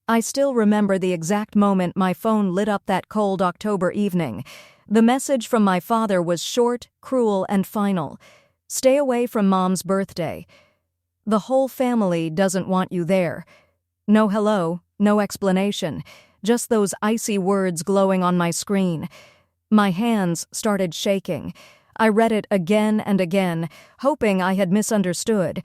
I still remember the exact moment my phone lit up that cold October evening. The message from my father was short, cruel, and final. Stay away from Mom's birthday. The whole family doesn't want you there. No hello, no explanation, just those icy words glowing on my screen. My hands started shaking. I read it again and again, hoping I had misunderstood.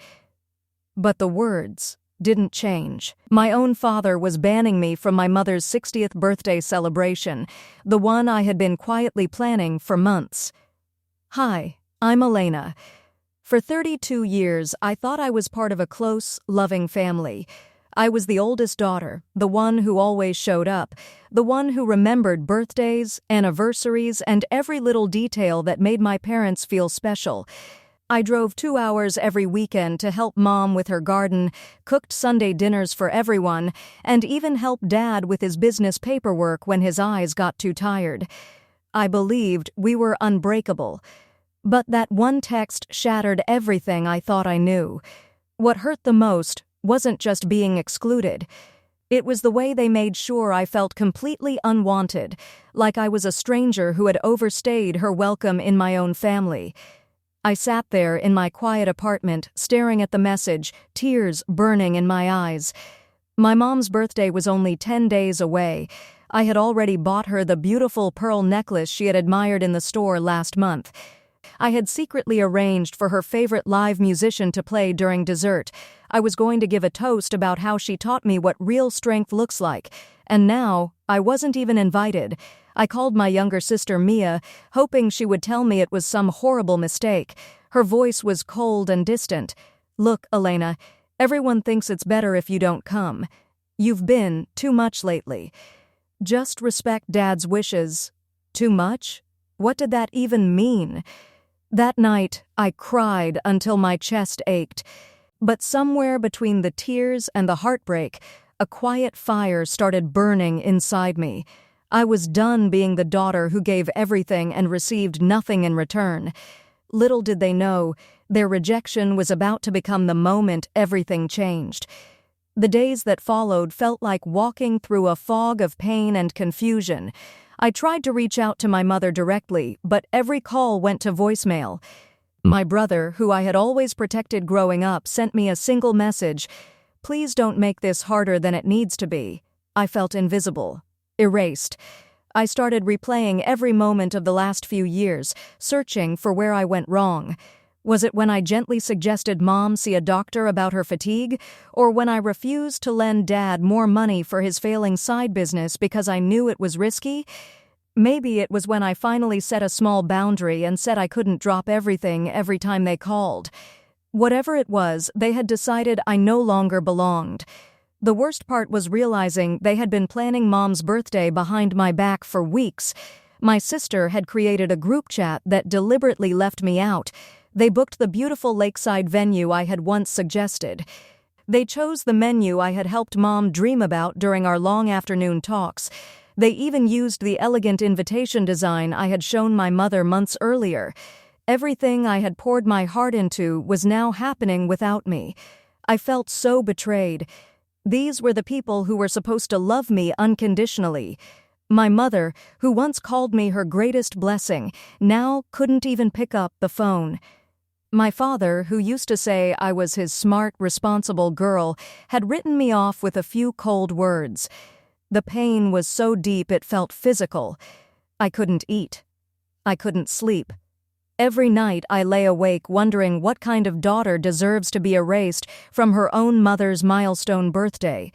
But the words didn't change. My own father was banning me from my mother's 60th birthday celebration, the one I had been quietly planning for months. Hi, I'm Elena. For 32 years, I thought I was part of a close, loving family. I was the oldest daughter, the one who always showed up, the one who remembered birthdays, anniversaries, and every little detail that made my parents feel special. I drove 2 hours every weekend to help Mom with her garden, cooked Sunday dinners for everyone, and even helped Dad with his business paperwork when his eyes got too tired. I believed we were unbreakable. But that one text shattered everything I thought I knew. What hurt the most wasn't just being excluded. It was the way they made sure I felt completely unwanted, like I was a stranger who had overstayed her welcome in my own family. I sat there in my quiet apartment, staring at the message, tears burning in my eyes. My mom's birthday was only 10 days away. I had already bought her the beautiful pearl necklace she had admired in the store last month. I had secretly arranged for her favorite live musician to play during dessert. I was going to give a toast about how she taught me what real strength looks like. And now, I wasn't even invited. I called my younger sister Mia, hoping she would tell me it was some horrible mistake. Her voice was cold and distant. Look, Elena, everyone thinks it's better if you don't come. You've been too much lately. Just respect Dad's wishes. Too much? What did that even mean? That night, I cried until my chest ached. But somewhere between the tears and the heartbreak, a quiet fire started burning inside me. I was done being the daughter who gave everything and received nothing in return. Little did they know, their rejection was about to become the moment everything changed. The days that followed felt like walking through a fog of pain and confusion. I tried to reach out to my mother directly, but every call went to voicemail. My brother, who I had always protected growing up, sent me a single message. Please don't make this harder than it needs to be. I felt invisible. Erased. I started replaying every moment of the last few years, searching for where I went wrong. Was it when I gently suggested Mom see a doctor about her fatigue, or when I refused to lend Dad more money for his failing side business because I knew it was risky? Maybe it was when I finally set a small boundary and said I couldn't drop everything every time they called. Whatever it was, they had decided I no longer belonged. The worst part was realizing they had been planning Mom's birthday behind my back for weeks. My sister had created a group chat that deliberately left me out. They booked the beautiful lakeside venue I had once suggested. They chose the menu I had helped Mom dream about during our long afternoon talks. They even used the elegant invitation design I had shown my mother months earlier. Everything I had poured my heart into was now happening without me. I felt so betrayed. These were the people who were supposed to love me unconditionally. My mother, who once called me her greatest blessing, now couldn't even pick up the phone. My father, who used to say I was his smart, responsible girl, had written me off with a few cold words. The pain was so deep it felt physical. I couldn't eat. I couldn't sleep. Every night I lay awake wondering what kind of daughter deserves to be erased from her own mother's milestone birthday.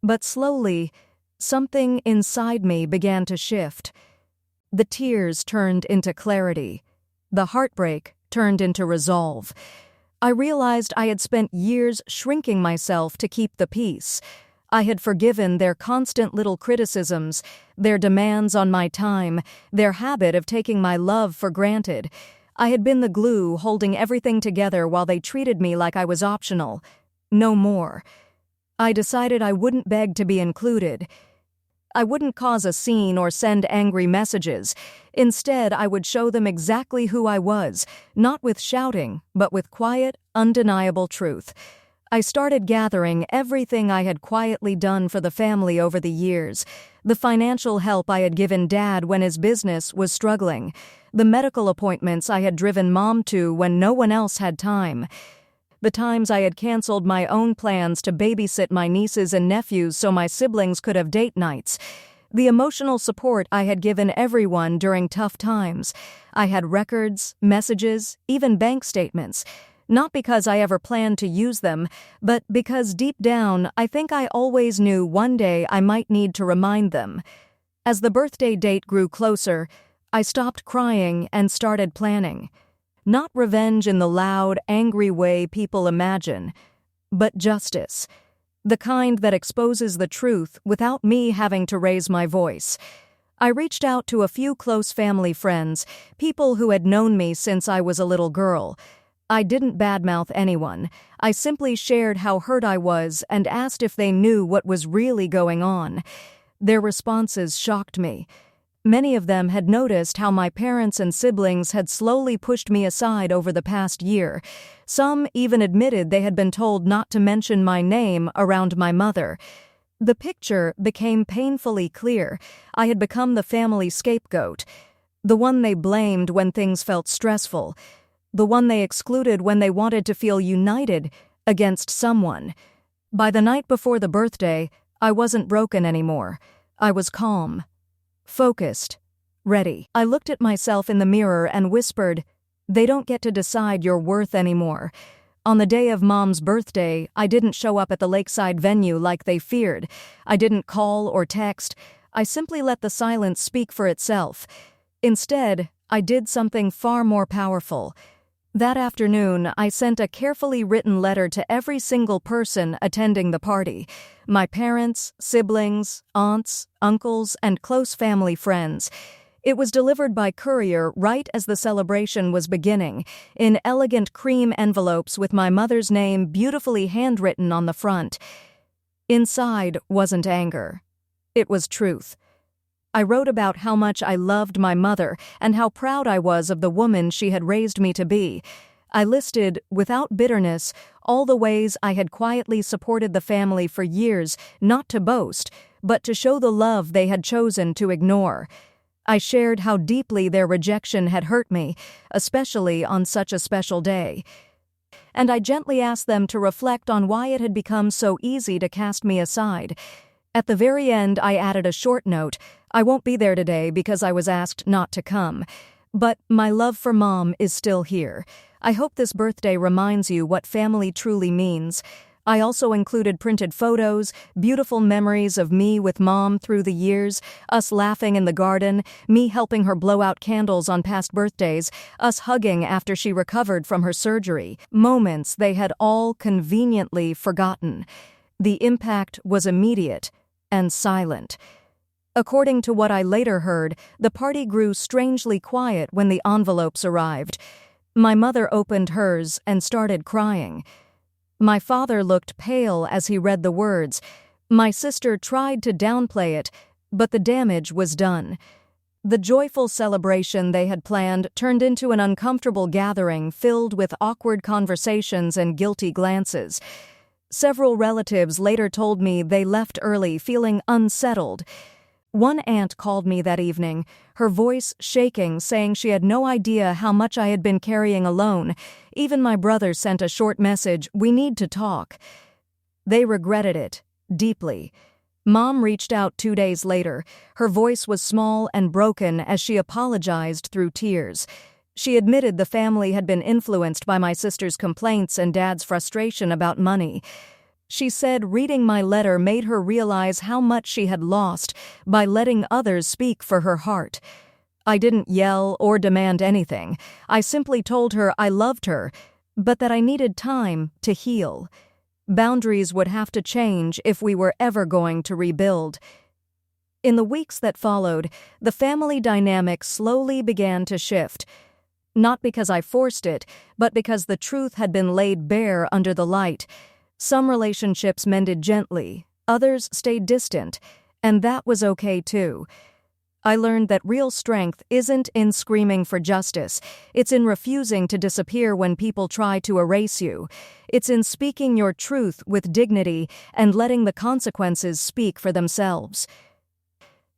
But slowly, something inside me began to shift. The tears turned into clarity. The heartbreak turned into resolve. I realized I had spent years shrinking myself to keep the peace. I had forgiven their constant little criticisms, their demands on my time, their habit of taking my love for granted. I had been the glue holding everything together while they treated me like I was optional. No more. I decided I wouldn't beg to be included. I wouldn't cause a scene or send angry messages. Instead, I would show them exactly who I was, not with shouting, but with quiet, undeniable truth. I started gathering everything I had quietly done for the family over the years. The financial help I had given Dad when his business was struggling. The medical appointments I had driven Mom to when no one else had time. The times I had canceled my own plans to babysit my nieces and nephews so my siblings could have date nights. The emotional support I had given everyone during tough times. I had records, messages, even bank statements. Not because I ever planned to use them, but because deep down I think I always knew one day I might need to remind them. As the birthday date grew closer, I stopped crying and started planning. Not revenge in the loud, angry way people imagine, but justice. The kind that exposes the truth without me having to raise my voice. I reached out to a few close family friends, people who had known me since I was a little girl. I didn't badmouth anyone. I simply shared how hurt I was and asked if they knew what was really going on. Their responses shocked me. Many of them had noticed how my parents and siblings had slowly pushed me aside over the past year. Some even admitted they had been told not to mention my name around my mother. The picture became painfully clear. I had become the family scapegoat, the one they blamed when things felt stressful, the one they excluded when they wanted to feel united against someone. By the night before the birthday, I wasn't broken anymore. I was calm. Focused. Ready. I looked at myself in the mirror and whispered, "They don't get to decide your worth anymore." On the day of Mom's birthday, I didn't show up at the lakeside venue like they feared. I didn't call or text. I simply let the silence speak for itself. Instead, I did something far more powerful. That afternoon, I sent a carefully written letter to every single person attending the party. My parents, siblings, aunts, uncles, and close family friends. It was delivered by courier right as the celebration was beginning, in elegant cream envelopes with my mother's name beautifully handwritten on the front. Inside wasn't anger. It was truth. I wrote about how much I loved my mother and how proud I was of the woman she had raised me to be. I listed, without bitterness, all the ways I had quietly supported the family for years, not to boast, but to show the love they had chosen to ignore. I shared how deeply their rejection had hurt me, especially on such a special day. And I gently asked them to reflect on why it had become so easy to cast me aside. At the very end, I added a short note. "I won't be there today because I was asked not to come. But my love for Mom is still here. I hope this birthday reminds you what family truly means." I also included printed photos, beautiful memories of me with Mom through the years, us laughing in the garden, me helping her blow out candles on past birthdays, us hugging after she recovered from her surgery, moments they had all conveniently forgotten. The impact was immediate and silent. According to what I later heard, the party grew strangely quiet when the envelopes arrived. My mother opened hers and started crying. My father looked pale as he read the words. My sister tried to downplay it, but the damage was done. The joyful celebration they had planned turned into an uncomfortable gathering filled with awkward conversations and guilty glances. Several relatives later told me they left early feeling unsettled. One aunt called me that evening, her voice shaking, saying she had no idea how much I had been carrying alone. Even my brother sent a short message, "We need to talk." They regretted it, deeply. Mom reached out 2 days later. Her voice was small and broken as she apologized through tears. She admitted the family had been influenced by my sister's complaints and Dad's frustration about money. She said reading my letter made her realize how much she had lost by letting others speak for her heart. I didn't yell or demand anything. I simply told her I loved her, but that I needed time to heal. Boundaries would have to change if we were ever going to rebuild. In the weeks that followed, the family dynamic slowly began to shift. Not because I forced it, but because the truth had been laid bare under the light. Some relationships mended gently, others stayed distant, and that was okay too. I learned that real strength isn't in screaming for justice. It's in refusing to disappear when people try to erase you. It's in speaking your truth with dignity and letting the consequences speak for themselves.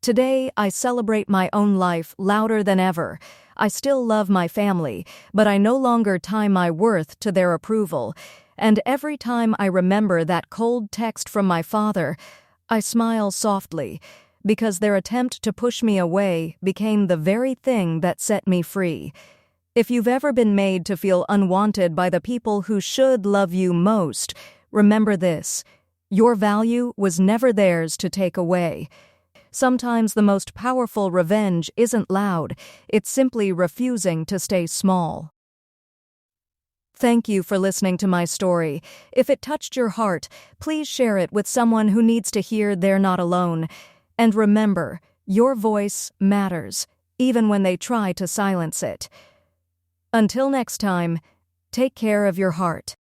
Today, I celebrate my own life louder than ever. I still love my family, but I no longer tie my worth to their approval. And every time I remember that cold text from my father, I smile softly, because their attempt to push me away became the very thing that set me free. If you've ever been made to feel unwanted by the people who should love you most, remember this: your value was never theirs to take away. Sometimes the most powerful revenge isn't loud, it's simply refusing to stay small. Thank you for listening to my story. If it touched your heart, please share it with someone who needs to hear they're not alone. And remember, your voice matters, even when they try to silence it. Until next time, take care of your heart.